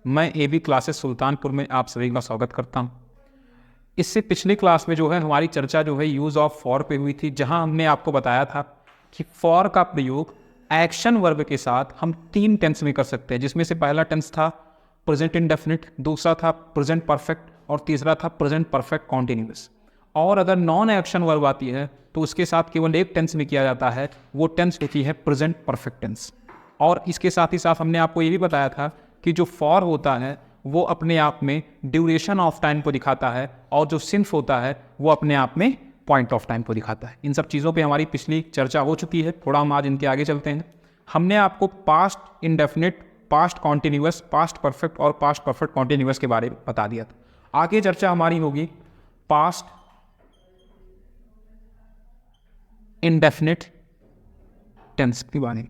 मैं AB classes Sultanpur में आप सभी का स्वागत करता हूँ। इससे पिछली क्लास में जो है हमारी चर्चा जो है यूज़ ऑफ फॉर पे हुई थी, जहाँ हमने आपको बताया था कि फॉर का प्रयोग एक्शन वर्ब के साथ हम 3 टेंस में कर सकते हैं, जिसमें से पहला टेंस था प्रेजेंट इंडेफिनिट, दूसरा था प्रेजेंट परफेक्ट और तीसरा था प्रेजेंट परफेक्ट कॉन्टिन्यूअस। और अगर नॉन एक्शन वर्ब आती है तो उसके साथ केवल एक टेंस में किया जाता है, वो टेंस होती है प्रेजेंट परफेक्ट टेंस। और इसके साथ ही साथ हमने आपको ये भी बताया था कि जो फॉर होता है वो अपने आप में ड्यूरेशन ऑफ टाइम को दिखाता है और जो सिंस होता है वो अपने आप में पॉइंट ऑफ टाइम को दिखाता है। इन सब चीज़ों पे हमारी पिछली चर्चा हो चुकी है, थोड़ा हम आज इनके आगे चलते हैं। हमने आपको past indefinite, past continuous, past perfect और पास्ट परफेक्ट कॉन्टिन्यूअस के बारे में बता दिया था। आगे चर्चा हमारी होगी पास्ट इंडेफिनिट टेंस के बारे में।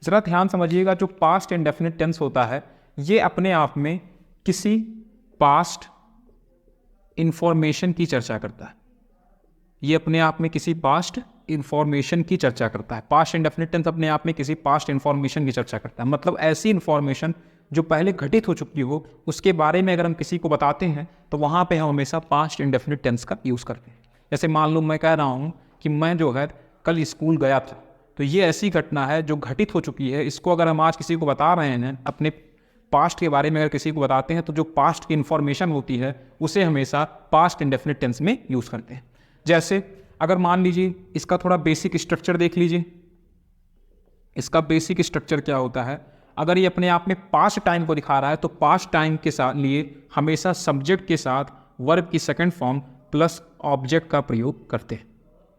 जरा ध्यान समझिएगा, जो पास्ट इंडेफिनिट टेंस होता है ये अपने आप में किसी पास्ट इंफॉर्मेशन की चर्चा करता है। ये अपने आप में किसी पास्ट इंफॉर्मेशन की चर्चा करता है। पास्ट इंडेफिनिट टेंस अपने आप में किसी पास्ट इंफॉर्मेशन की चर्चा करता है, मतलब ऐसी इंफॉर्मेशन जो पहले घटित हो चुकी हो उसके बारे में अगर हम किसी को बताते हैं तो वहाँ पे हम हमेशा पास्ट इंडेफिनिट टेंस का यूज़ करते हैं। जैसे मान लो मैं कह रहा हूँ कि मैं जो है कल स्कूल गया था, तो ये ऐसी घटना है जो घटित हो चुकी है। इसको अगर हम आज किसी को बता रहे हैं, अपने पास्ट के बारे में अगर किसी को बताते हैं, तो जो पास्ट की इन्फॉर्मेशन होती है उसे हमेशा पास्ट इंडेफिनिट टेंस में यूज़ करते हैं। जैसे अगर मान लीजिए इसका थोड़ा बेसिक स्ट्रक्चर देख लीजिए। इसका बेसिक स्ट्रक्चर क्या होता है, अगर ये अपने आप में पास्ट टाइम को दिखा रहा है तो पास्ट टाइम के साथ लिए हमेशा सब्जेक्ट के साथ वर्ब की सेकंड फॉर्म प्लस ऑब्जेक्ट का प्रयोग करते हैं।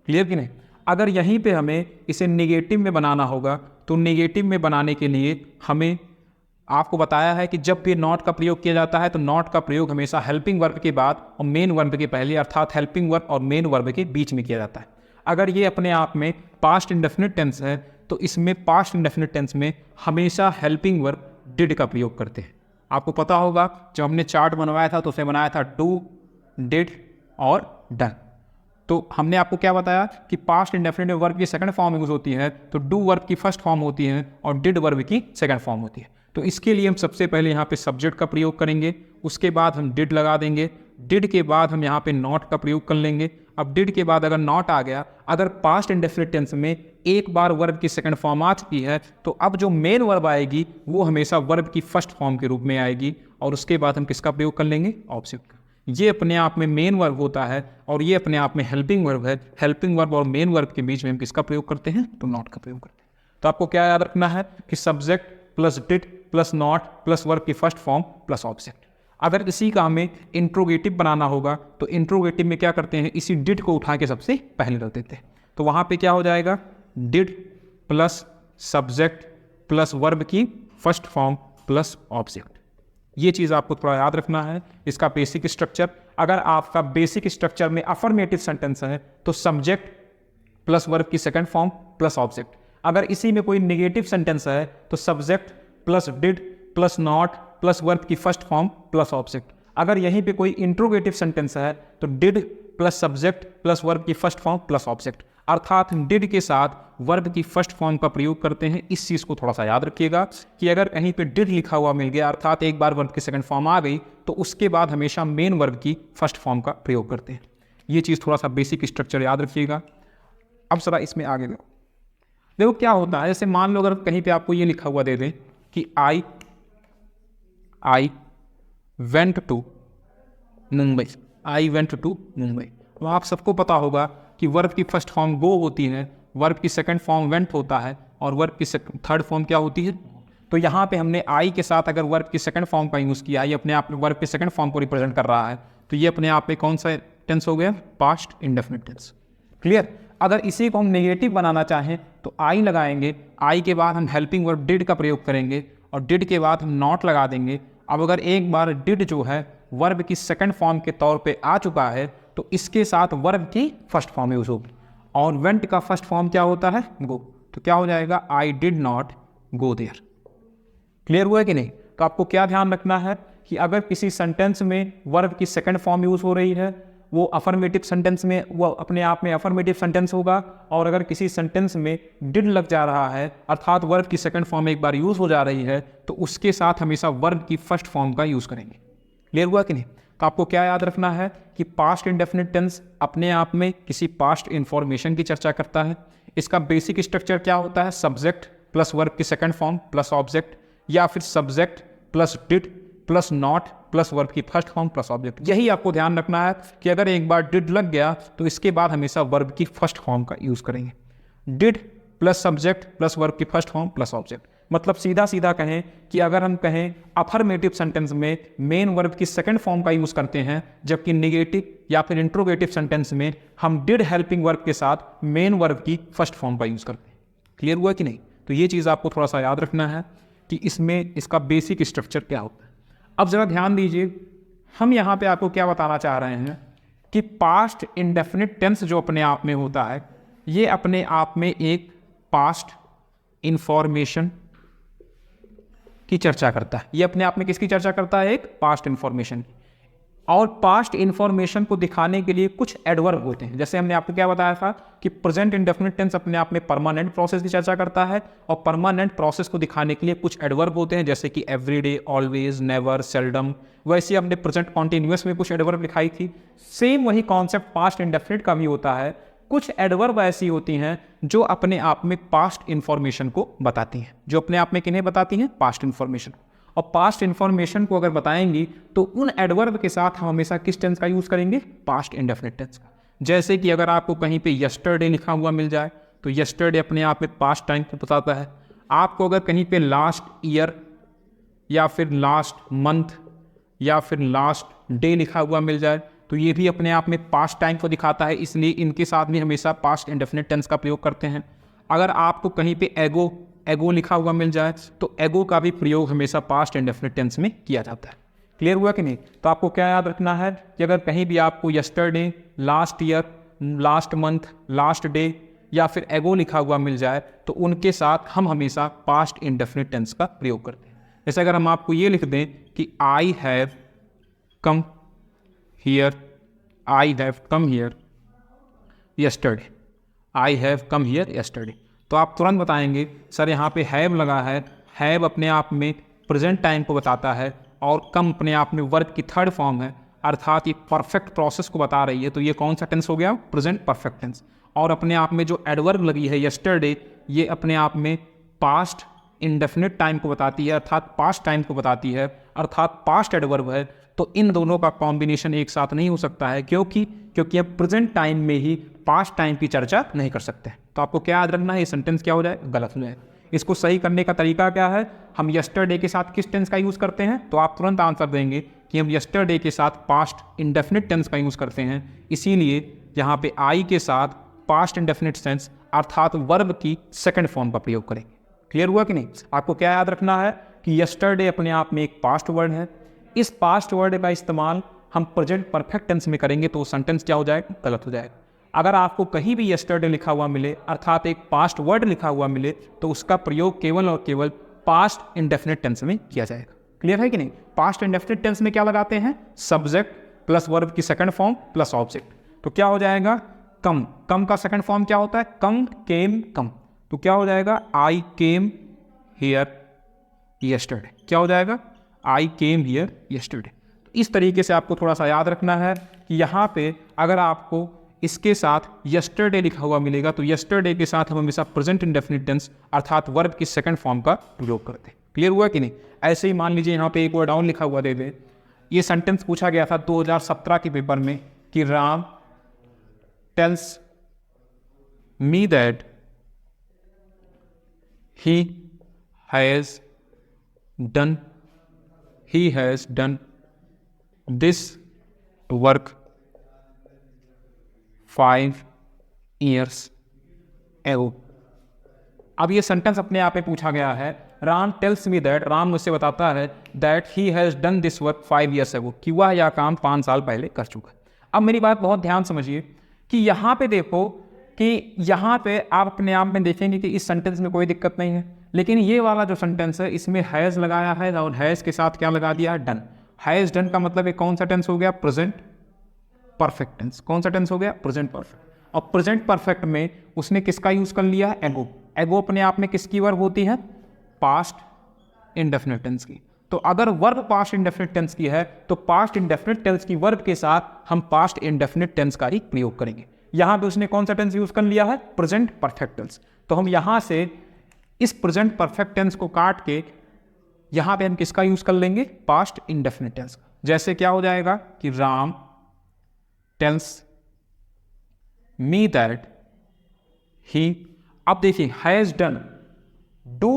क्लियर कि नहीं? अगर यहीं पे हमें इसे नेगेटिव में बनाना होगा तो नेगेटिव में बनाने के लिए हमें आपको बताया है कि जब भी नॉट का प्रयोग किया जाता है तो नॉट का प्रयोग हमेशा हेल्पिंग वर्ब के बाद और मेन वर्ब के पहले, अर्थात हेल्पिंग वर्ब और मेन वर्ब के बीच में किया जाता है। अगर ये अपने आप में पास्ट इंडेफिनिट टेंस है तो इसमें पास्ट इंडेफिनिट टेंस में हमेशा हेल्पिंग वर्ब डिड का प्रयोग करते हैं। आपको पता होगा जब हमने चार्ट बनवाया था तो उसे बनाया था डू, डिड और डन। तो हमने आपको क्या बताया कि पास्ट इंडेफिनिट वर्ब की सेकंड फॉर्म यूज होती है तो डू वर्ब की फर्स्ट फॉर्म होती है और डिड वर्ब की सेकंड फॉर्म होती है। तो इसके लिए हम सबसे पहले यहाँ पे सब्जेक्ट का प्रयोग करेंगे, उसके बाद हम डिड लगा देंगे, डिड के बाद हम यहाँ पे नॉट का प्रयोग कर लेंगे। अब डिड के बाद अगर नॉट आ गया, अगर पास्ट इंडेफिनिट टेंस में एक बार वर्ब की सेकंड फॉर्म आ चुकी है तो अब जो मेन वर्ब आएगी वो हमेशा वर्ब की फर्स्ट फॉर्म के रूप में आएगी और उसके बाद हम किसका प्रयोग कर लेंगे? ऑब्जेक्ट का। ये अपने आप में मेन वर्ब होता है और ये अपने आप में हेल्पिंग वर्ब है। हेल्पिंग वर्ब और मेन वर्ब के बीच में हम किसका प्रयोग करते हैं? तो नॉट का प्रयोग करते हैं। तो आपको क्या याद रखना है कि subject plus did plus not plus verb की फर्स्ट फॉर्म प्लस ऑब्जेक्ट। अगर इसी का हमें इंट्रोगेटिव बनाना होगा तो इंट्रोगेटिव में क्या करते हैं, इसी डिड को उठा के सबसे पहले रख देते हैं। तो वहाँ पे क्या हो जाएगा? Did plus subject plus verb की फर्स्ट फॉर्म प्लस ऑब्जेक्ट। ये चीज़ आपको थोड़ा याद रखना है। इसका बेसिक स्ट्रक्चर, अगर आपका बेसिक स्ट्रक्चर में अफर्मेटिव सेंटेंस है तो सब्जेक्ट प्लस वर्ब की सेकंड फॉर्म प्लस ऑब्जेक्ट। अगर इसी में कोई नेगेटिव सेंटेंस है तो subject plus did plus not plus verb की फर्स्ट फॉर्म प्लस ऑब्जेक्ट। अगर यहीं पे कोई इंट्रोगेटिव सेंटेंस है तो did plus subject plus verb की फर्स्ट फॉर्म प्लस ऑब्जेक्ट, अर्थात हम डिड के साथ वर्ब की फर्स्ट फॉर्म का प्रयोग करते हैं। इस चीज़ को थोड़ा सा याद रखिएगा कि अगर कहीं पे डिड लिखा हुआ मिल गया, अर्थात एक बार वर्ब की सेकंड फॉर्म आ गई, तो उसके बाद हमेशा मेन वर्ब की फर्स्ट फॉर्म का प्रयोग करते हैं। ये चीज़ थोड़ा सा बेसिक स्ट्रक्चर याद रखिएगा। अब जरा इसमें आगे देखो क्या होता है। जैसे मान लो अगर कहीं पे आपको ये लिखा हुआ दे दें कि I went to Mumbai, I went to Mumbai, तो आप सबको पता होगा कि वर्ब की फर्स्ट फॉर्म गो होती है, वर्ब की सेकंड फॉर्म वेंट होता है और वर्ब की थर्ड फॉर्म क्या होती है? तो यहाँ पे हमने आई के साथ अगर वर्ब की सेकंड फॉर्म का यूज़ किया, ये अपने आप में वर्ब की सेकंड फॉर्म को रिप्रेजेंट कर रहा है, तो ये अपने आप में कौन सा टेंस हो गया? Past indefinite tense. क्लियर? अगर इसी को हम नेगेटिव बनाना चाहें तो आई लगाएंगे, आई के बाद हम हेल्पिंग वर्ब डिड का प्रयोग करेंगे और डिड के बाद हम नॉट लगा देंगे। अब अगर एक बार डिड जो है वर्ब की सेकंड फॉर्म के तौर पे आ चुका है तो इसके साथ वर्ब की फर्स्ट फॉर्म यूज होगी और वेंट का फर्स्ट फॉर्म क्या होता है? गो। तो क्या हो जाएगा? I did not go there. Clear हुआ कि नहीं? तो आपको क्या ध्यान रखना है कि अगर किसी सेंटेंस में वर्ब की सेकंड फॉर्म यूज हो रही है वो अफर्मेटिव सेंटेंस में, वो अपने आप में अफर्मेटिव सेंटेंस होगा। और अगर किसी सेंटेंस में डिड लग जा रहा है अर्थात वर्ब की सेकंड फॉर्म एक बार यूज़ हो जा रही है तो उसके साथ हमेशा वर्ब की फर्स्ट फॉर्म का यूज़ करेंगे। क्लियर हुआ कि नहीं? तो आपको क्या याद रखना है कि पास्ट इंडेफिनिट टेंस अपने आप में किसी पास्ट इंफॉर्मेशन की चर्चा करता है। इसका बेसिक स्ट्रक्चर क्या होता है? सब्जेक्ट प्लस वर्ब की सेकंड फॉर्म प्लस ऑब्जेक्ट, या फिर subject plus did plus not plus verb की फर्स्ट फॉर्म प्लस ऑब्जेक्ट। यही आपको ध्यान रखना है कि अगर एक बार डिड लग गया तो इसके बाद हमेशा वर्ब की फर्स्ट फॉर्म का यूज़ करेंगे। Did plus subject plus verb की फर्स्ट फॉर्म प्लस ऑब्जेक्ट। मतलब सीधा सीधा कहें कि अगर हम कहें अफर्मेटिव सेंटेंस में मेन वर्ब की सेकंड फॉर्म का यूज़ करते हैं, जबकि नेगेटिव या फिर इंट्रोगेटिव सेंटेंस में हम डिड हेल्पिंग वर्ब के साथ मेन वर्ब की फर्स्ट फॉर्म का यूज़ करते हैं। क्लियर हुआ कि नहीं? तो ये चीज़ आपको थोड़ा सा याद रखना है कि इसमें इसका बेसिक स्ट्रक्चर क्या होता है। अब ज़रा ध्यान दीजिए, हम यहाँ पे आपको क्या बताना चाह रहे हैं कि पास्ट इंडेफिनिट टेंस जो अपने आप में होता है, ये अपने आप में एक पास्ट इंफॉर्मेशन की चर्चा करता है। ये अपने आप में किसकी चर्चा करता है? एक पास्ट इंफॉर्मेशन की। और पास्ट इंफॉर्मेशन को दिखाने के लिए कुछ एडवर्ब होते हैं। जैसे हमने आपको क्या बताया था कि प्रेजेंट इंडेफिनिट टेंस अपने आप में परमानेंट प्रोसेस की चर्चा करता है, और परमानेंट प्रोसेस को दिखाने के लिए कुछ एडवर्ब होते हैं, जैसे कि एवरीडे, ऑलवेज, नेवर, सेल्डम। वैसे हमने प्रेजेंट कॉन्टिन्यूअस में कुछ एडवर्ब लिखाई थी। सेम वही कॉन्सेप्ट पास्ट इंडेफिनिट का भी होता है। कुछ एडवर्ब ऐसी होती हैं जो अपने आप में पास्ट इंफॉर्मेशन को बताती हैं। जो अपने आप में किन्हें बताती हैं? Past information. और पास्ट इंफॉर्मेशन को अगर बताएंगी तो उन एडवर्ब के साथ हम हमेशा किस टेंस का यूज़ करेंगे? पास्ट इंडेफिनिट टेंस का। जैसे कि अगर आपको कहीं पे यस्टरडे लिखा हुआ मिल जाए तो यस्टरडे अपने आप में पास्ट टाइम को बताता है। आपको अगर कहीं पे लास्ट ईयर या फिर लास्ट मंथ या फिर लास्ट डे लिखा हुआ मिल जाए तो ये भी अपने आप में पास्ट टाइम को दिखाता है, इसलिए इनके साथ भी हमेशा पास्ट इंडेफिनिट टेंस का प्रयोग करते हैं। अगर आपको कहीं पे एगो लिखा हुआ मिल जाए तो एगो का भी प्रयोग हमेशा पास्ट इंडेफिनिट टेंस में किया जाता है। क्लियर हुआ कि नहीं? तो आपको क्या याद रखना है कि अगर कहीं भी आपको yesterday, last year, last month, last day या फिर एगो लिखा हुआ मिल जाए तो उनके साथ हम हमेशा पास्ट इंडेफिनिट टेंस का प्रयोग करते हैं। जैसे अगर हम आपको ये लिख दें कि I have come here, I have come here yesterday, I have come here yesterday, तो आप तुरंत बताएंगे सर यहाँ पे हैव लगा है। हैव अपने आप में प्रेजेंट टाइम को बताता है और कम अपने आप में वर्ब की थर्ड फॉर्म है, अर्थात ये परफेक्ट प्रोसेस को बता रही है। तो ये कौन सा टेंस हो गया? Present perfect tense. और अपने आप में जो एडवर्ब लगी है यस्टरडे, ये अपने आप में पास्ट इंडेफिनिट टाइम को बताती है, अर्थात पास्ट टाइम को बताती है, अर्थात पास्ट एडवर्ब है। तो इन दोनों का कॉम्बिनेशन एक साथ नहीं हो सकता है, क्योंकि अब प्रेजेंट टाइम में ही पास्ट टाइम की चर्चा नहीं कर सकते। तो आपको क्या याद रखना है? ये सेंटेंस क्या हो जाए? गलत हो जाए। इसको सही करने का तरीका क्या है? हम यस्टरडे के साथ किस टेंस का यूज़ करते हैं? तो आप तुरंत आंसर देंगे कि हम यस्टरडे के साथ पास्ट इंडेफिनिट टेंस का यूज़ करते हैं। इसीलिए यहाँ पे आई के साथ पास्ट इंडेफिनिट टेंस अर्थात वर्ब की सेकंड फॉर्म का प्रयोग करेंगे। क्लियर हुआ कि नहीं? आपको क्या याद रखना है कि यस्टरडे अपने आप में एक पास्ट वर्ड है। इस पास्ट वर्ड का इस्तेमाल हम प्रेजेंट परफेक्ट टेंस में करेंगे तो सेंटेंस क्या हो जाएगा? गलत हो जाएगा। अगर आपको कहीं भी यस्टरडे लिखा हुआ मिले अर्थात एक पास्ट वर्ड लिखा हुआ मिले तो उसका प्रयोग केवल और केवल पास्ट इंडेफिनिट टेंस में किया जाएगा। क्लियर है कि नहीं? पास्ट इंडेफिनिट टेंस में क्या लगाते हैं? सब्जेक्ट प्लस वर्ब की सेकंड फॉर्म प्लस ऑब्जेक्ट। तो क्या हो जाएगा? कम। कम का सेकंड फॉर्म क्या होता है? कम, केम, कम। तो क्या हो जाएगा? आई केम हियर यस्टरडे। क्या हो जाएगा? आई केम हियर यस्टरडे। तो इस तरीके से आपको थोड़ा सा याद रखना है कि यहाँ पे अगर आपको इसके साथ यस्टरडे लिखा हुआ मिलेगा तो यस्टरडे के साथ हम हमेशा प्रेजेंट इंडेफिनिट टेंस अर्थात वर्ब की सेकंड फॉर्म का प्रयोग करते हैं। क्लियर हुआ कि नहीं? ऐसे ही मान लीजिए यहाँ पे एक वर्ड और लिखा हुआ दे दे। ये सेंटेंस पूछा गया था 2017 के पेपर में कि Ram tells me that he has done this work 5 years ago। अब ये सेंटेंस अपने आप में पूछा गया है। Ram tells me that, Ram मुझसे बताता है that he has done this work 5 years ago, कि वह यह काम 5 साल पहले कर चुका है। अब मेरी बात बहुत ध्यान समझिए कि यहाँ पे देखो कि यहाँ पे आप अपने आप में देखेंगे कि इस सेंटेंस में कोई दिक्कत नहीं है, लेकिन ये वाला जो सेंटेंस है इसमें हैज़ लगाया है और हैज़ के साथ क्या लगा दिया है? डन। हैज़ डन का मतलब एक कौन सा टेंस हो गया? Present perfect tense. कौन सा टेंस हो गया? Present perfect. और प्रेजेंट परफेक्ट में उसने किसका यूज कर लिया? एगो। एगो अपने आप में किसकी वर्ब होती है? पास्ट इंडेफिनिट टेंस की। तो अगर वर्ब पास्ट इंडेफिनिट टेंस की है तो पास्ट इंडेफिनिट टेंस की वर्ब के साथ हम पास्ट इंडेफिनिट टेंस का ही प्रयोग करेंगे। यहां पे उसने कौन सा टेंस यूज कर लिया है? Present perfect tense. तो हम यहां से इस प्रेजेंट परफेक्ट टेंस को काट के यहां पे हम किसका यूज कर लेंगे? पास्ट इंडेफिनिट टेंस का। जैसे क्या हो जाएगा कि Ram tells me that he, अब देखिए has done, do,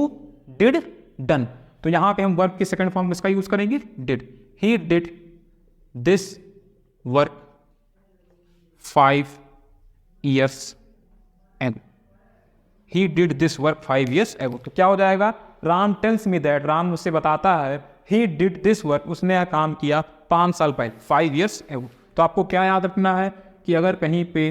did, done, तो यहां पे हम वर्ब की सेकंड फॉर्म किसका यूज करेंगे? Did. He did this work 5 years ago। He did this work 5 years ago। तो क्या हो जाएगा? Ram tells me that, Ram मुझसे बताता है, ही डिड दिस वर्क, उसने यह काम किया 5 साल पहले, 5 years ago। तो आपको क्या याद रखना है कि अगर कहीं पे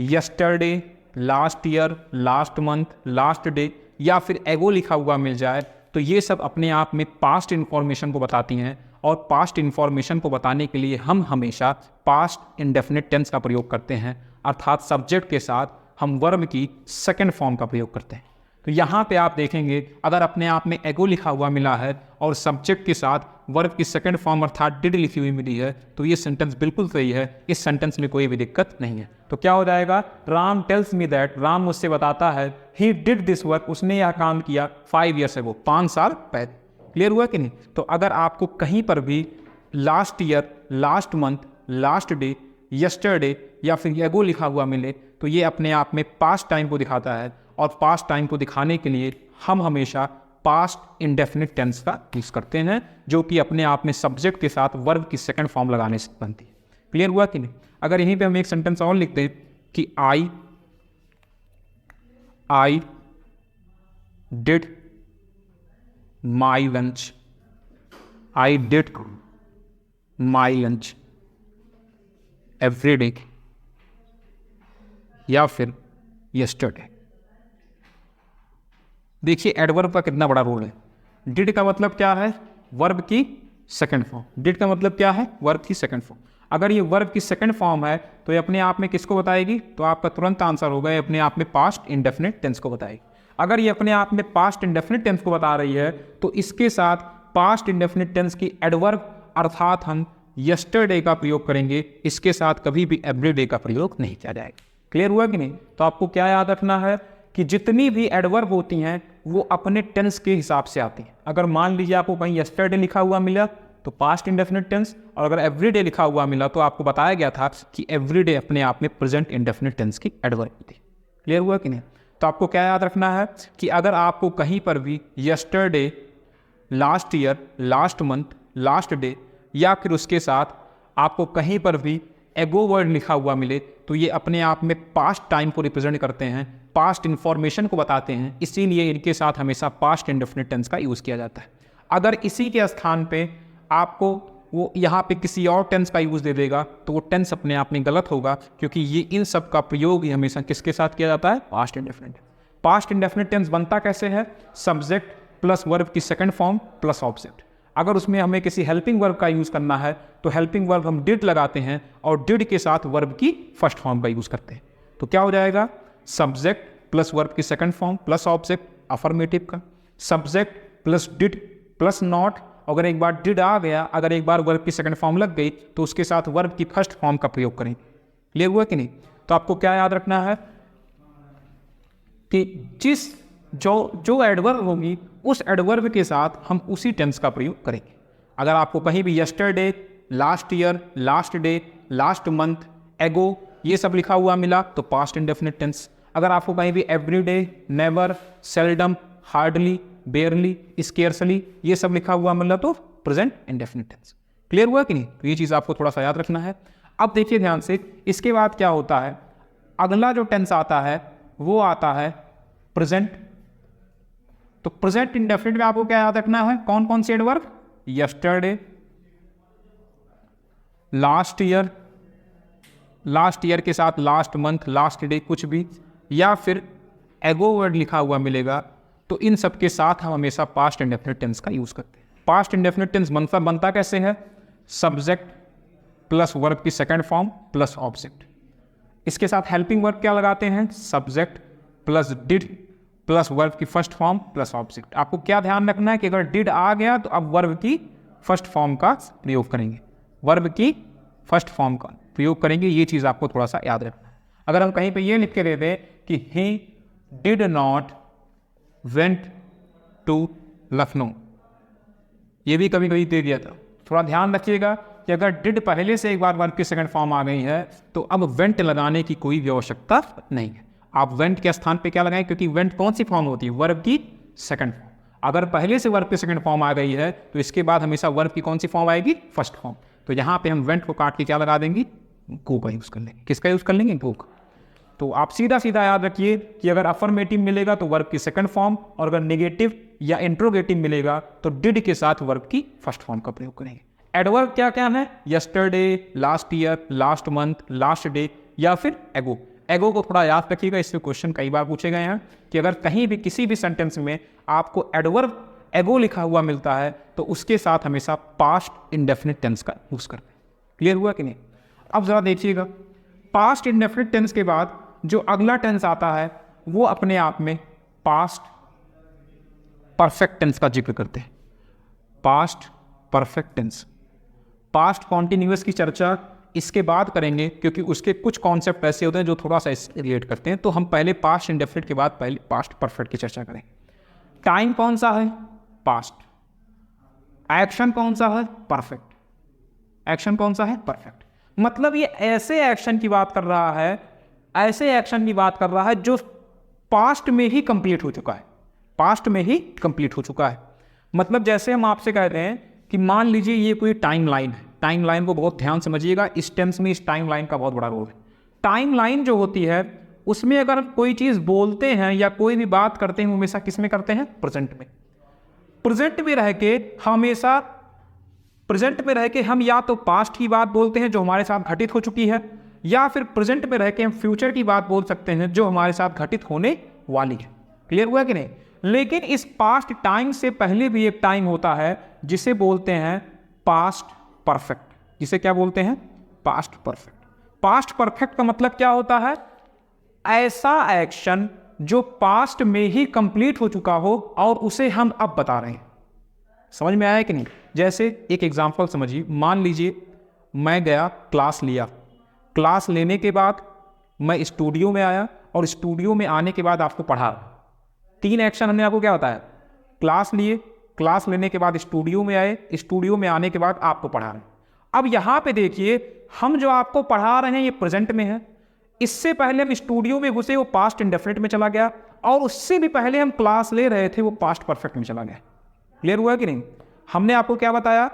yesterday, last year, last month, last day या फिर एगो लिखा हुआ मिल जाए तो ये सब अपने आप में पास्ट इंफॉर्मेशन को बताती हैं। और पास्ट इंफॉर्मेशन को बताने के लिए हम हमेशा पास्ट इंडेफिनिट टेंस का प्रयोग करते हैं, अर्थात सब्जेक्ट के साथ हम वर्ब की सेकंड फॉर्म का प्रयोग करते हैं। तो यहाँ पे आप देखेंगे अगर अपने आप में एगो लिखा हुआ मिला है और सब्जेक्ट के साथ वर्ब की सेकंड फॉर्म अर्थात डिड लिखी हुई मिली है तो ये सेंटेंस बिल्कुल सही है, इस सेंटेंस में कोई भी दिक्कत नहीं है। तो क्या हो जाएगा? Ram tells me that, Ram मुझसे बताता है, ही डिड दिस वर्क, उसने यह काम किया 5 years ago, 5 साल पहले। क्लियर हुआ कि नहीं? तो अगर आपको कहीं पर भी last year, last month, last day, yesterday या फिर एगो लिखा हुआ मिले तो ये अपने आप में पास्ट टाइम को दिखाता है। और पास्ट टाइम को दिखाने के लिए हम हमेशा पास्ट इंडेफिनिट टेंस का यूज करते हैं, जो कि अपने आप में सब्जेक्ट के साथ वर्ब की सेकंड फॉर्म लगाने से बनती है। क्लियर हुआ कि नहीं? अगर यहीं पे हम एक सेंटेंस और लिख दें कि I did my lunch, I did my lunch every day या फिर यस्टरडे। देखिए एडवर्ब का कितना बड़ा रोल है। डिड का मतलब क्या है? वर्ब की सेकंड फॉर्म। डिड का मतलब क्या है? वर्ब की सेकंड फॉर्म। अगर ये वर्ब की सेकंड फॉर्म है तो ये अपने आप में किसको बताएगी? तो आपका तुरंत आंसर होगा ये अपने आप में पास्ट इंडेफिनिट टेंस को बताएगी। अगर ये अपने आप में पास्ट इंडेफिनिट टेंस को बता रही है तो इसके साथ पास्ट इंडेफिनिट टेंस की एडवर्ब अर्थात हम यस्टरडे का प्रयोग करेंगे, इसके साथ कभी भी एवरीडे का प्रयोग नहीं किया जाएगा। क्लियर हुआ कि नहीं? तो आपको क्या याद रखना है कि जितनी भी एडवर्ब होती हैं वो अपने टेंस के हिसाब से आती हैं। अगर मान लीजिए आपको कहीं यस्टरडे लिखा हुआ मिला तो पास्ट इंडेफिनिट टेंस, और अगर एवरीडे लिखा हुआ मिला तो आपको बताया गया था कि एवरीडे अपने आप में प्रेजेंट इंडेफिनिट टेंस की एडवर्ब होती है। क्लियर हुआ कि नहीं? तो आपको क्या याद रखना है कि अगर आपको कहीं पर भी yesterday, last year, last month, last day या फिर उसके साथ आपको कहीं पर भी एगो वर्ड लिखा हुआ मिले तो ये अपने आप में पास्ट टाइम को रिप्रेजेंट करते हैं, पास्ट इंफॉर्मेशन को बताते हैं, इसीलिए इनके साथ हमेशा पास्ट इंडेफिनिट टेंस का यूज़ किया जाता है। अगर इसी के स्थान पे आपको वो यहाँ पे किसी और टेंस का यूज़ दे देगा तो वो टेंस अपने आप में गलत होगा, क्योंकि ये इन सब का प्रयोग ही हमेशा किसके साथ किया जाता है? Past indefinite. Past indefinite tense बनता कैसे है? सब्जेक्ट प्लस वर्ब की सेकंड फॉर्म प्लस ऑब्जेक्ट। अगर उसमें हमें किसी हेल्पिंग वर्ब का यूज़ करना है तो हेल्पिंग वर्ब हम डिड लगाते हैं और डिड के साथ वर्ब की फर्स्ट फॉर्म का यूज़ करते हैं। तो क्या हो जाएगा? सब्जेक्ट प्लस वर्ब की second form plus object affirmative का, subject plus did plus not. अगर एक बार डिड आ गया, अगर एक बार वर्ब की सेकंड फॉर्म लग गई तो उसके साथ वर्ब की फर्स्ट फॉर्म का प्रयोग करें। क्लियर हुआ कि नहीं? तो आपको क्या याद रखना है कि जो एडवर्ब होगी उस एडवर्ब के साथ हम उसी टेंस का प्रयोग करेंगे। अगर आपको कहीं भी yesterday, last year, last day, last month, एगो ये सब लिखा हुआ मिला तो पास्ट इंडेफिनिट टेंस। अगर आपको कहीं भी everyday, never, seldom, hardly, बेयरली, scarcely ये सब लिखा हुआ मिला तो प्रेजेंट इंडेफिनिट टेंस। क्लियर हुआ कि नहीं? तो ये चीज़ आपको थोड़ा सा याद रखना है। अब देखिए ध्यान से, इसके बाद क्या होता है? अगला जो टेंस आता है वो आता है प्रेजेंट। तो प्रेजेंट इंडेफिनिट में आपको क्या याद रखना है? कौन कौन से adverb? Yesterday, last year, last year के साथ लास्ट मंथ, लास्ट डे कुछ भी, या फिर एगो वर्ड लिखा हुआ मिलेगा तो इन सब के साथ हम हमेशा पास्ट इंडेफिनिट टेंस का यूज करते हैं। पास्ट इंडेफिनिट टेंस बनता कैसे है? सब्जेक्ट प्लस वर्ब की सेकंड फॉर्म प्लस ऑब्जेक्ट। इसके साथ हेल्पिंग वर्ब क्या लगाते हैं, subject plus did plus verb की फर्स्ट फॉर्म प्लस ऑब्जेक्ट। आपको क्या ध्यान रखना है कि अगर डिड आ गया तो अब वर्ब की फर्स्ट फॉर्म का प्रयोग करेंगे, वर्ब की फर्स्ट फॉर्म का प्रयोग करेंगे। ये चीज़ आपको थोड़ा सा याद रखना है। अगर हम कहीं पे ये लिख के दे दें कि he did not went to Lucknow, ये भी कभी कभी दे दिया था। थोड़ा ध्यान रखिएगा कि अगर डिड पहले से एक बार वर्ब की सेकंड फॉर्म आ गई है तो अब वेंट लगाने की कोई भी आवश्यकता नहीं है। आप वेंट के स्थान पे क्या लगाएं, क्योंकि वेंट कौन सी फॉर्म होती है, वर्ब की सेकंड फॉर्म। अगर पहले से वर्ब की सेकंड फॉर्म आ गई है तो इसके बाद हमेशा वर्ब की कौन सी फॉर्म आएगी, फर्स्ट फॉर्म। तो यहाँ पे हम वेंट को काट के क्या लगा देंगे, गो का यूज़ कर लेंगे। किसका यूज़ कर लेंगे, गो का। तो आप सीधा सीधा याद रखिए कि अगर अफर्मेटिव मिलेगा तो वर्ब की सेकंड फॉर्म, और अगर नेगेटिव या इंट्रोगेटिव मिलेगा तो डिड के साथ वर्ब की फर्स्ट फॉर्म का प्रयोग करेंगे। एडवर्ब क्या क्या है, yesterday, last year, last month, last day, या फिर एगो। एगो को थोड़ा याद रखिएगा, इससे क्वेश्चन कई बार पूछे गए हैं कि अगर कहीं भी किसी भी सेंटेंस में आपको एडवर्ब एगो लिखा हुआ मिलता है तो उसके साथ हमेशा पास्ट इंडेफिनिट टेंस का यूज़ करते हैं। क्लियर हुआ कि नहीं। अब ज़रा देखिएगा, पास्ट इंडेफिनिट टेंस के बाद जो अगला टेंस आता है वो अपने आप में पास्ट परफेक्ट टेंस का जिक्र करते हैं। Past perfect tense, past continuous की चर्चा इसके बाद करेंगे, क्योंकि उसके कुछ कॉन्सेप्ट ऐसे होते हैं जो थोड़ा सा इससे रिलेट करते हैं। तो हम पहले पास्ट इंडेफिनिट के बाद पहले पास्ट परफेक्ट की चर्चा करेंगे। टाइम कौन सा है, पास्ट। एक्शन कौन सा है, परफेक्ट। एक्शन कौन सा है, परफेक्ट। मतलब ये ऐसे एक्शन की बात कर रहा है, ऐसे एक्शन की बात कर रहा है जो पास्ट में ही कंप्लीट हो चुका है, पास्ट में ही कंप्लीट हो चुका है। मतलब जैसे हम आपसे कहते हैं कि मान लीजिए ये कोई टाइम लाइन है, टाइम लाइन को बहुत ध्यान समझिएगा, इस टेंस में इस टाइम लाइन का बहुत बड़ा रोल है। टाइम लाइन जो होती है उसमें अगर कोई चीज़ बोलते हैं या कोई भी बात करते हैं हमेशा किस में करते हैं, प्रेजेंट में। प्रेजेंट में रह के हमेशा, प्रेजेंट में रह के हम या तो पास्ट की बात बोलते हैं जो हमारे साथ घटित हो चुकी है, या फिर प्रेजेंट में रह के हम फ्यूचर की बात बोल सकते हैं जो हमारे साथ घटित होने वाली है। क्लियर हुआ कि नहीं। लेकिन इस पास्ट टाइम से पहले भी एक टाइम होता है जिसे बोलते हैं पास्ट परफेक्ट। जिसे क्या बोलते हैं, पास्ट परफेक्ट। पास्ट परफेक्ट का मतलब क्या होता है, ऐसा एक्शन जो पास्ट में ही कंप्लीट हो चुका हो और उसे हम अब बता रहे हैं। समझ में आया कि नहीं। जैसे एक एग्जांपल समझिए, मान लीजिए मैं गया, क्लास लिया, क्लास लेने के बाद मैं स्टूडियो में आया और स्टूडियो में आने के बाद आपको पढ़ा। तीन एक्शन हमने आपको क्या बताया, क्लास लिए, क्लास लेने के बाद स्टूडियो में आए, स्टूडियो में आने के बाद आपको पढ़ा रहे हैं। अब यहाँ पे देखिए, हम जो आपको पढ़ा रहे हैं ये प्रेजेंट में है, इससे पहले हम स्टूडियो में घुसे वो पास्ट इंडेफिनिट में चला गया, और उससे भी पहले हम क्लास ले रहे थे वो पास्ट परफेक्ट में चला गया। क्लियर हुआ कि नहीं। हमने आपको क्या बताया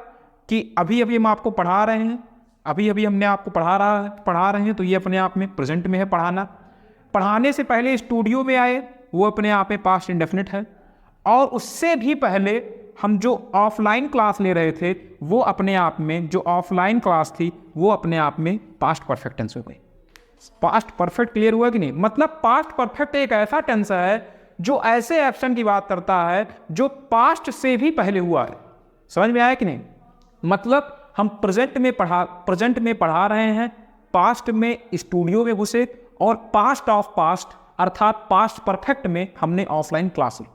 कि अभी अभी हम आपको पढ़ा रहे हैं, अभी अभी हमने आपको पढ़ा रहे हैं, तो ये अपने आप में प्रेजेंट में है पढ़ाना। पढ़ाने से पहले स्टूडियो में आए, वो अपने आप में पास्ट इंडेफिनिट है, और उससे भी पहले हम जो ऑफलाइन क्लास ले रहे थे वो अपने आप में, जो ऑफलाइन क्लास थी वो अपने आप में पास्ट परफेक्ट टेंस हो गई। पास्ट परफेक्ट क्लियर हुआ कि नहीं। मतलब पास्ट परफेक्ट एक ऐसा टेंस है जो ऐसे एक्शन की बात करता है जो पास्ट से भी पहले हुआ है। समझ में आया कि नहीं। मतलब हम प्रेजेंट में पढ़ा रहे हैं, पास्ट में स्टूडियो में घुसे, और पास्ट ऑफ पास्ट अर्थात पास्ट परफेक्ट में हमने ऑफलाइन क्लास ली।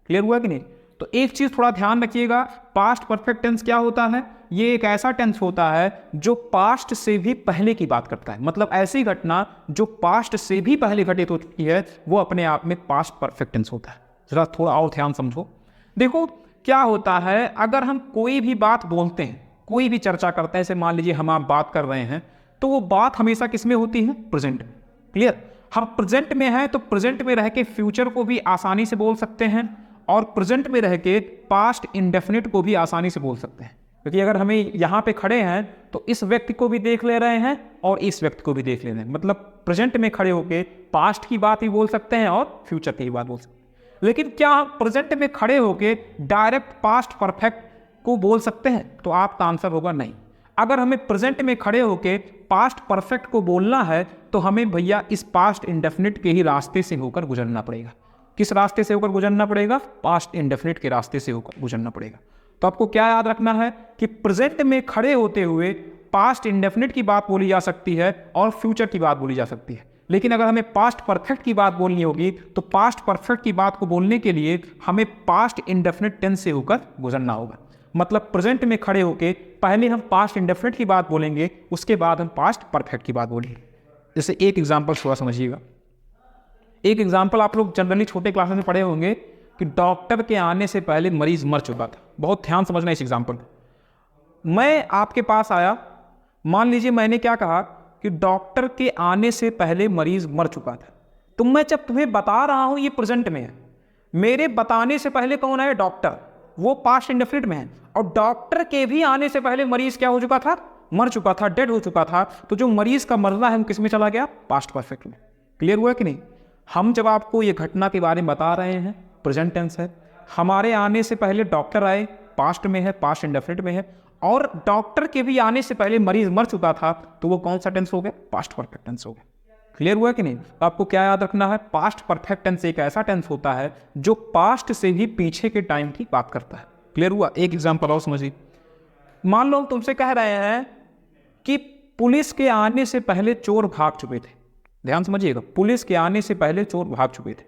क्लियर हुआ कि नहीं। तो एक चीज थोड़ा ध्यान रखिएगा, पास्ट परफेक्ट टेंस क्या होता है, ये एक ऐसा टेंस होता है जो पास्ट से भी पहले की बात करता है। मतलब ऐसी घटना जो पास्ट से भी पहले घटित हो चुकी है वो अपने आप में पास्ट परफेक्ट टेंस होता है। जरा थोड़ा और ध्यान समझो। देखो क्या होता है, अगर हम कोई भी बात बोलते हैं, कोई भी चर्चा करते हैं, जैसे मान लीजिए हम आप बात कर रहे हैं, तो वो बात हमेशा किस में होती है, प्रेजेंट में। क्लियर। हम प्रेजेंट में हैं तो प्रेजेंट में रह के फ्यूचर को भी आसानी से बोल सकते हैं, और प्रेजेंट में रह के पास्ट इंडेफिनिट को भी आसानी से बोल सकते हैं। क्योंकि अगर हमें यहाँ पे खड़े हैं तो इस व्यक्ति को भी देख ले रहे हैं और इस व्यक्ति को भी देख ले रहे हैं। मतलब प्रेजेंट में खड़े होके पास्ट की बात भी बोल सकते हैं और फ्यूचर की बात बोल सकते हैं। लेकिन क्या हम प्रेजेंट में खड़े होके डायरेक्ट पास्ट परफेक्ट को बोल सकते हैं, तो आपका आंसर होगा नहीं। अगर हमें प्रेजेंट में खड़े होके पास्ट परफेक्ट को बोलना है तो हमें भैया इस पास्ट इंडेफिनिट के ही रास्ते से होकर गुजरना पड़ेगा। किस रास्ते से होकर गुजरना पड़ेगा, पास्ट इंडेफिनिट के रास्ते से होकर गुजरना पड़ेगा। तो आपको क्या याद रखना है कि प्रेजेंट में खड़े होते हुए पास्ट इंडेफिनिट की बात बोली जा सकती है और फ्यूचर की बात बोली जा सकती है। लेकिन अगर हमें पास्ट परफेक्ट की बात बोलनी होगी तो पास्ट परफेक्ट की बात को बोलने के लिए हमें पास्ट इंडेफिनिट टेंस से होकर गुजरना होगा। मतलब प्रेजेंट में खड़े होके पहले हम पास्ट इंडेफिनिट की बात बोलेंगे, उसके बाद हम पास्ट परफेक्ट की बात बोलेंगे। जैसे एक एग्जाम्पल थोड़ा समझिएगा। एक एग्जाम्पल आप लोग जनरली छोटे क्लासेस में पढ़े होंगे कि डॉक्टर के आने से पहले मरीज मर चुका था। बहुत ध्यान समझना इस एग्जाम्पल। मैं आपके पास आया, मान लीजिए मैंने क्या कहा कि डॉक्टर के आने से पहले मरीज मर चुका था। तो मैं जब तुम्हें बता रहा हूं ये प्रेजेंट में है, मेरे बताने से पहले कौन आया? डॉक्टर, वो पास्ट इंडेफिनिट में है। और डॉक्टर के भी आने से पहले मरीज क्या हो चुका था? मर चुका था, डेड हो चुका था। तो जो मरीज का मरना है वो किस में चला गया? पास्ट परफेक्ट में। क्लियर हुआ कि नहीं? हम जब आपको ये घटना के बारे में बता रहे हैं, प्रेजेंट टेंस है, हमारे आने से पहले डॉक्टर आए, पास्ट में है, पास्ट इंडेफिनिट में है, और डॉक्टर के भी आने से पहले मरीज मर चुका था, तो वो कौन सा टेंस हो गया? पास्ट परफेक्ट टेंस हो गया। क्लियर हुआ कि नहीं? तो आपको क्या याद रखना है? पास्ट परफेक्ट टेंस एक ऐसा टेंस होता है जो पास्ट से भी पीछे के टाइम की बात करता है। क्लियर हुआ? एक एग्जांपल और समझिए। मान लो तुमसे कह रहे हैं कि पुलिस के आने से पहले चोर भाग चुके थे। ध्यान समझिएगा, पुलिस के आने से पहले चोर भाग चुके थे।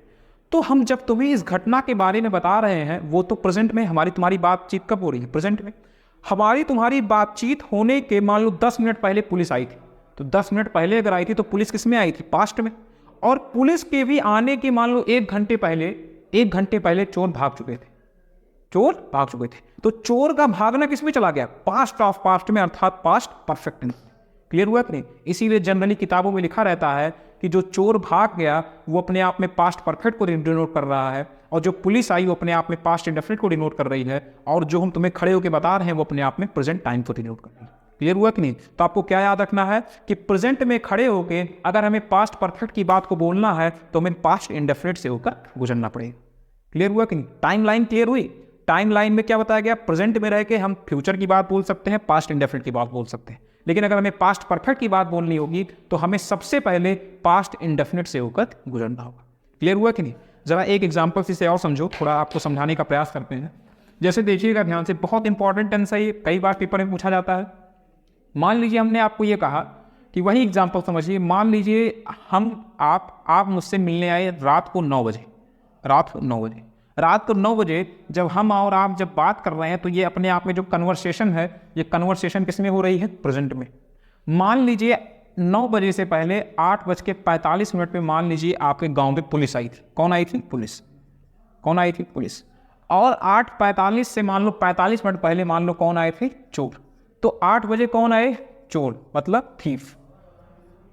तो हम जब तुम्हें इस घटना के बारे में बता रहे हैं, वो तो प्रेजेंट में, हमारी तुम्हारी बातचीत कब हो रही है? प्रेजेंट में। हमारी तुम्हारी बातचीत होने के मान लो 10 मिनट पहले पुलिस आई थी, तो 10 मिनट पहले अगर आई थी तो पुलिस किस में आई थी? पास्ट में। और पुलिस के भी आने के मान लो 1 घंटे पहले चोर भाग चुके थे। चोर भाग चुके थे, तो चोर का भागना किस में चला गया? पास्ट ऑफ पास्ट में, अर्थात पास्ट परफेक्ट टेंस। क्लियर हुआ कि नहीं? इसीलिए जनरली किताबों में लिखा रहता है कि जो चोर भाग गया वो अपने आप में पास्ट परफेक्ट को डिनोट कर रहा है, और जो पुलिस आई वो अपने आप में पास्ट इंडेफिनिट को डिनोट कर रही है, और जो हम तुम्हें खड़े होकर बता रहे हैं वो अपने आप में प्रेजेंट टाइम को डिनोट कर रही है। क्लियर हुआ कि नहीं? तो आपको क्या याद रखना है कि प्रेजेंट में खड़े होकर अगर हमें पास्ट परफेक्ट की बात को बोलना है तो हमें पास्ट इंडेफिनिट से होकर गुजरना पड़ेगा। क्लियर हुआ कि नहीं? टाइम लाइन क्लियर हुई? टाइम लाइन में क्या बताया गया? प्रेजेंट में रह के हम फ्यूचर की बात बोल सकते हैं, पास्ट इंडेफिनिट की बात बोल सकते हैं, लेकिन अगर हमें पास्ट परफेक्ट की बात बोलनी होगी तो हमें सबसे पहले पास्ट इंडेफिनिट से होकर गुजरना होगा। क्लियर हुआ कि नहीं? जरा एक एग्जांपल से और समझो, थोड़ा आपको समझाने का प्रयास करते हैं। जैसे देखिएगा ध्यान से, बहुत इंपॉर्टेंट टेंस है ये, कई बार पेपर में पूछा जाता है। मान लीजिए हमने आपको ये कहा कि वही एग्जाम्पल समझिए। मान लीजिए आप मुझसे मिलने आए रात को 9 बजे। रात को 9 बजे जब हम और आप जब बात कर रहे हैं तो ये अपने आप में जो कन्वर्सेशन है, ये कन्वर्सेशन किस में हो रही है? प्रेजेंट में। मान लीजिए 9 बजे से पहले 8:45 पे मान लीजिए आपके गांव में पुलिस आई थी। कौन आई थी? पुलिस। कौन आई थी? पुलिस। और 8:45 से मान लो 45 मिनट पहले मान लो कौन आए थे? चोर। तो 8 बजे कौन आए? चोर, मतलब थीफ।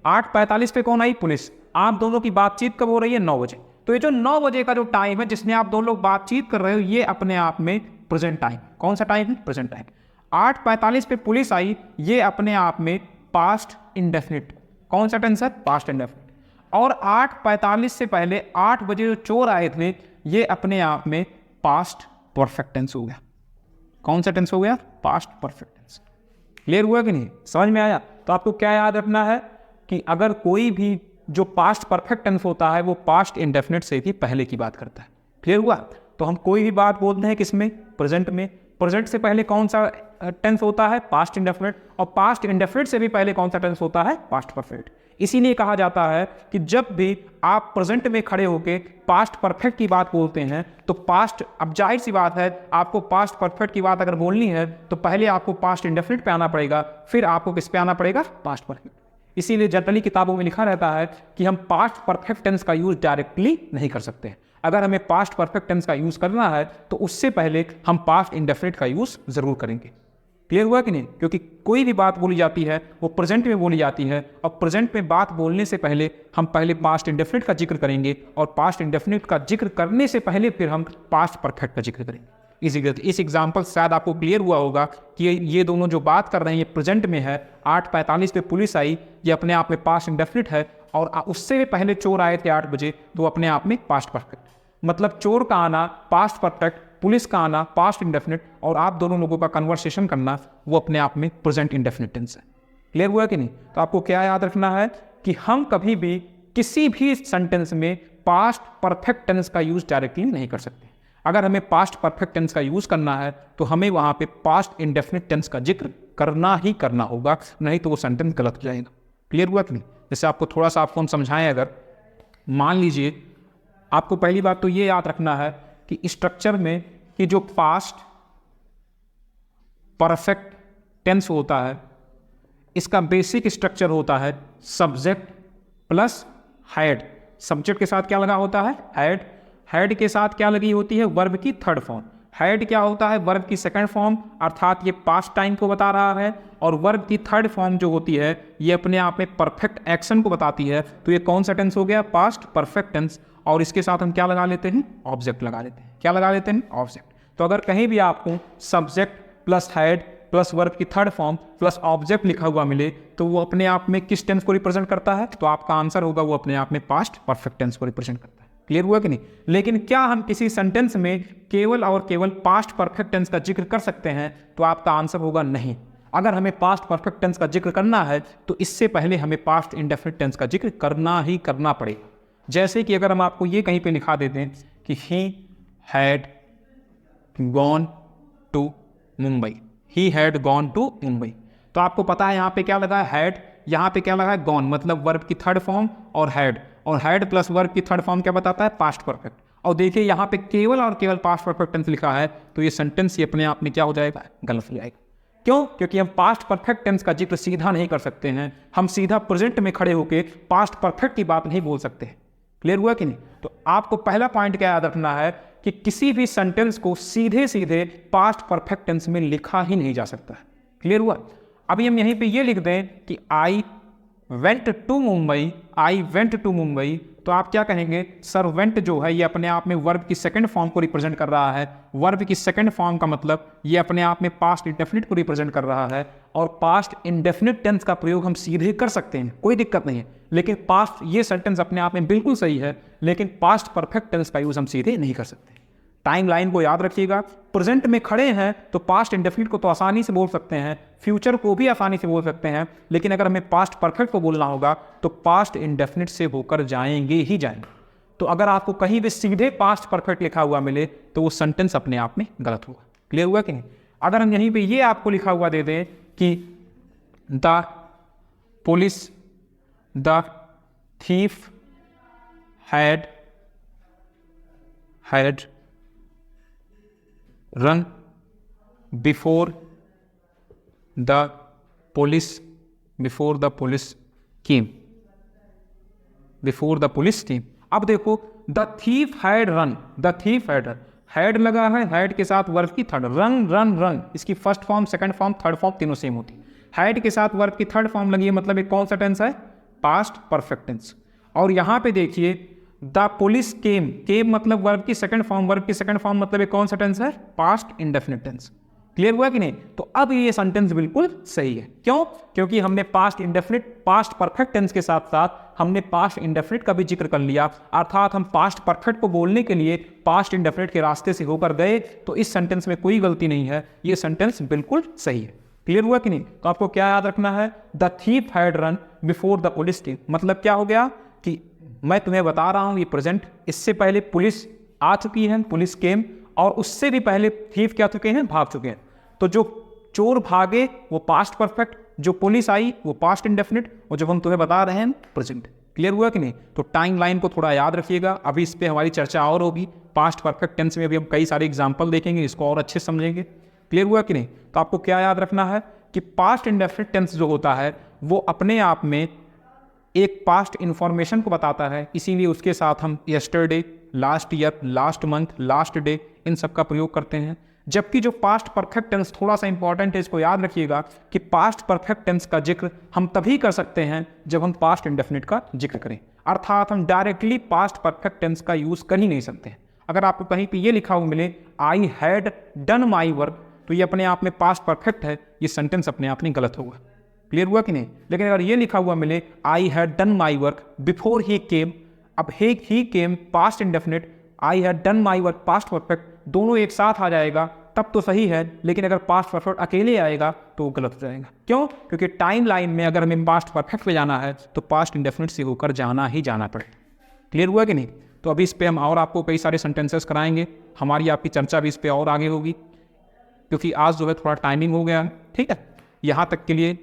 8:45 पे कौन आई? पुलिस। आप दोनों की बातचीत कब हो रही है? 9 बजे। तो ये जो 9 बजे का जो टाइम है जिसमें आप दोनों लोग बातचीत कर रहे हो, ये अपने आप में प्रेजेंट टाइम। कौन सा टाइम है? Present time. 8:45 पे पुलिस आई, ये अपने आप में पास्ट इंडेफिनिट। कौन सा टेंस है? Past indefinite. और 8:45 से पहले 8 बजे जो चोर आए थे, ये अपने आप में पास्ट परफेक्ट टेंस हो गया। कौन सा टेंस हो गया? Past perfect tense. क्लियर हुआ कि नहीं? समझ में आया? तो आपको क्या याद रखना है कि अगर कोई भी जो पास्ट परफेक्ट टेंस होता है वो पास्ट इंडेफिनिट से भी पहले की बात करता है। क्लियर हुआ? तो हम कोई भी बात बोलते हैं किसमें? प्रेजेंट में। प्रेजेंट से पहले कौन सा टेंस होता है? Past indefinite. और पास्ट इंडेफिनिट से भी पहले कौन सा टेंस होता है? Past perfect. इसीलिए कहा जाता है कि जब भी आप प्रेजेंट में खड़े होकर पास्ट परफेक्ट की बात बोलते हैं तो पास्ट, अब जाहिर सी बात है आपको पास्ट परफेक्ट की बात अगर बोलनी है तो पहले आपको पास्ट इंडेफिनिट पे आना पड़ेगा, फिर आपको किस पे आना पड़ेगा? Past perfect. इसीलिए जनरली किताबों में लिखा रहता है कि हम पास्ट परफेक्ट टेंस का यूज डायरेक्टली नहीं कर सकते। अगर हमें पास्ट परफेक्ट टेंस का यूज करना है तो उससे पहले हम पास्ट इंडेफिनिट का यूज जरूर करेंगे। क्लियर हुआ कि नहीं? क्योंकि कोई भी बात बोली जाती है वो प्रेजेंट में बोली जाती है, और प्रेजेंट में बात बोलने से पहले हम पहले पास्ट इंडेफिनिट का जिक्र करेंगे, और पास्ट इंडेफिनिट का जिक्र करने से पहले फिर हम पास्ट परफेक्ट का जिक्र करेंगे। इस एग्जाम्पल शायद आपको क्लियर हुआ होगा कि ये दोनों जो बात कर रहे हैं ये प्रेजेंट में है। 8:45 पे पुलिस आई, ये अपने आप में पास्ट इंडेफिनिट है, और उससे भी पहले चोर आए थे 8 बजे, तो अपने आप में पास्ट परफेक्ट। मतलब चोर का आना पास्ट परफेक्ट, पुलिस का आना पास्ट इंडेफिनिट, और आप दोनों लोगों का कन्वर्सेशन करना वो अपने आप में प्रेजेंट इंडेफिनिट टेंस है। क्लियर हुआ कि नहीं? तो आपको क्या याद रखना है कि हम कभी भी किसी भी सेंटेंस में पास्ट परफेक्ट टेंस का यूज डायरेक्टली नहीं कर सकते। अगर हमें पास्ट परफेक्ट टेंस का यूज करना है तो हमें वहां पे पास्ट इंडेफिनिट टेंस का जिक्र करना ही करना होगा, नहीं तो वो सेंटेंस गलत हो जाएगा। क्लियर हुआ कि नहीं? जैसे आपको थोड़ा सा आपको हम समझाएं, अगर मान लीजिए आपको पहली बात तो ये याद रखना है कि स्ट्रक्चर में कि जो पास्ट परफेक्ट टेंस होता है इसका बेसिक स्ट्रक्चर होता है सब्जेक्ट प्लस हैड। सब्जेक्ट के साथ क्या लगा होता है? हैड। हैड के साथ क्या लगी होती है? वर्ब की थर्ड फॉर्म। हैड क्या होता है? वर्ब की सेकंड फॉर्म, अर्थात ये पास्ट टाइम को बता रहा है, और वर्ब की थर्ड फॉर्म जो होती है ये अपने आप में परफेक्ट एक्शन को बताती है। तो ये कौन सा टेंस हो गया? Past perfect tense. और इसके साथ हम क्या लगा लेते हैं? ऑब्जेक्ट लगा लेते हैं। क्या लगा लेते हैं? ऑब्जेक्ट। तो अगर कहीं भी आपको subject plus had plus verb की थर्ड फॉर्म प्लस ऑब्जेक्ट लिखा हुआ मिले तो वो अपने आप में किस टेंस को रिप्रेजेंट करता है? तो आपका आंसर होगा वो अपने आप में पास्ट परफेक्ट टेंस को रिप्रेजेंट करता है। क्लियर हुआ कि नहीं? लेकिन क्या हम किसी सेंटेंस में केवल और केवल पास्ट परफेक्ट टेंस का जिक्र कर सकते हैं? तो आपका आंसर होगा नहीं। अगर हमें पास्ट परफेक्ट टेंस का जिक्र करना है तो इससे पहले हमें पास्ट इंडेफिनिट टेंस का जिक्र करना ही करना पड़ेगा। जैसे कि अगर हम आपको ये कहीं पे लिखा देते हैं कि he had gone to Mumbai, he had gone to Mumbai, तो आपको पता है यहाँ पे क्या लगा है? हैड। यहाँ पे क्या लगा है? गॉन, मतलब वर्ब की थर्ड फॉर्म और हैड प्लस वर्ब की थर्ड फॉर्म क्या बताता है? Past perfect. और देखिए यहाँ पे केवल और केवल पास्ट परफेक्ट टेंस लिखा है, तो ये सेंटेंस ही अपने आप में क्या हो जाएगा? गलत हो जाएगा। क्यों? क्योंकि हम पास्ट परफेक्ट टेंस का जिक्र सीधा नहीं कर सकते हैं, हम सीधा प्रेजेंट में खड़े होकर पास्ट परफेक्ट की बात नहीं बोल सकते हैं। क्लियर हुआ कि नहीं? तो आपको पहला पॉइंट क्या याद रखना है कि किसी भी सेंटेंस को सीधे सीधे पास्ट परफेक्ट टेंस में लिखा ही नहीं जा सकता है। क्लियर हुआ? अभी हम यहीं पे ये लिख दें कि I went to Mumbai, I went to Mumbai, तो आप क्या कहेंगे? सर वेंट जो है ये अपने आप में वर्ब की सेकंड फॉर्म को रिप्रेजेंट कर रहा है। वर्ब की सेकंड फॉर्म का मतलब ये अपने आप में पास्ट इंडेफिनिट को रिप्रेजेंट कर रहा है, और पास्ट इंडेफिनिट टेंस का प्रयोग हम सीधे कर सकते हैं, कोई दिक्कत नहीं है। लेकिन पास्ट ये सेंटेंस अपने आप में बिल्कुल सही है, लेकिन पास्ट परफेक्ट टेंस का यूज हम सीधे नहीं कर सकते। टाइम लाइन को याद रखिएगा। प्रेजेंट में खड़े हैं तो पास्ट इंडेफिनिट को तो आसानी से बोल सकते हैं, फ्यूचर को भी आसानी से बोल सकते हैं, लेकिन अगर हमें पास्ट परफेक्ट को बोलना होगा तो पास्ट इंडेफिनिट से होकर जाएंगे ही जाएंगे। तो अगर आपको कहीं भी सीधे पास्ट परफेक्ट लिखा हुआ मिले तो वो सेंटेंस अपने आप में गलत होगा। क्लियर हुआ कि नहीं? अगर हम यहीं पे ये आपको लिखा हुआ दे दें कि the police, the thief had run before the police came, before the police came। अब देखो the thief had run, the thief had लगा है, हैड के साथ वर्ब की थर्ड, रन, इसकी first form second form third form तीनों same होती है। हैड के साथ वर्ब की थर्ड फॉर्म लगी है, मतलब एक कौन सा टेंस है? Past perfect tense. और यहां पे देखिए द पुलिस केम मतलब वर्ब की सेकंड फॉर्म, वर्ब की सेकंड फॉर्म मतलब एक कौन सा टेंस है? Past indefinite tense. क्लियर हुआ कि नहीं? तो अब ये सेंटेंस बिल्कुल सही है। क्यों? क्योंकि हमने past indefinite, past perfect tense के साथ साथ हमने पास्ट इंडेफिनिट का भी जिक्र कर लिया, अर्थात हम पास्ट परफेक्ट को बोलने के लिए पास्ट इंडेफिनिट के रास्ते से होकर गए, तो इस सेंटेंस में कोई गलती नहीं है, ये सेंटेंस बिल्कुल सही है। क्लियर हुआ कि नहीं? तो आपको क्या याद रखना है? The thief had run before the police केम, मतलब क्या हो गया कि मैं तुम्हें बता रहा हूं ये प्रेजेंट, इससे पहले पुलिस आ चुकी है, पुलिस केम, और उससे भी पहले थीफ क्या चुके हैं? भाग चुके हैं। तो जो चोर भागे वो पास्ट परफेक्ट, जो पुलिस आई वो पास्ट इंडेफिनिट, और जब हम तुम्हें बता रहे हैं प्रेजेंट। क्लियर हुआ कि नहीं? तो टाइम लाइन को थोड़ा याद रखिएगा, अभी इस पर हमारी चर्चा और होगी। पास्ट परफेक्ट टेंस में भी हम कई सारे एग्जाम्पल देखेंगे, इसको और अच्छे समझेंगे। क्लियर हुआ कि नहीं? तो आपको क्या याद रखना है कि पास्ट इंडेफिनिट टेंस जो होता है वो अपने आप में एक पास्ट इंफॉर्मेशन को बताता है, इसीलिए उसके साथ हम yesterday, last year, last month, last day in सब का प्रयोग करते हैं। जबकि जो पास्ट परफेक्ट टेंस थोड़ा सा इंपॉर्टेंट है, इसको याद रखिएगा कि पास्ट परफेक्ट टेंस का जिक्र हम तभी कर सकते हैं जब हम पास्ट इंडेफिनिट का जिक्र करें, अर्थात हम डायरेक्टली पास्ट परफेक्ट टेंस का यूज कर ही नहीं सकते हैं। अगर आपको कहीं पे ये लिखा हुआ मिले I had done my work, तो ये अपने आप में पास्ट परफेक्ट है, ये सेंटेंस अपने आप में गलत होगा। क्लियर हुआ कि नहीं? लेकिन अगर ये लिखा हुआ मिले I had done my work before he came, अब he came past indefinite, I had done my work past perfect, दोनों एक साथ आ जाएगा तब तो सही है, लेकिन अगर पास्ट परफेक्ट अकेले आएगा तो वो गलत हो जाएगा। क्यों? क्योंकि टाइम लाइन में अगर हमें पास्ट परफेक्ट पे जाना है तो पास्ट इंडेफिनिट से होकर जाना ही जाना पड़ेगा। क्लियर हुआ कि नहीं? तो अभी इस पर हम और आपको कई सारे सेंटेंसेस कराएंगे, हमारी आपकी चर्चा भी इस पर और आगे होगी, क्योंकि आज जो है थोड़ा टाइमिंग हो गया है। ठीक है, यहाँ तक के लिए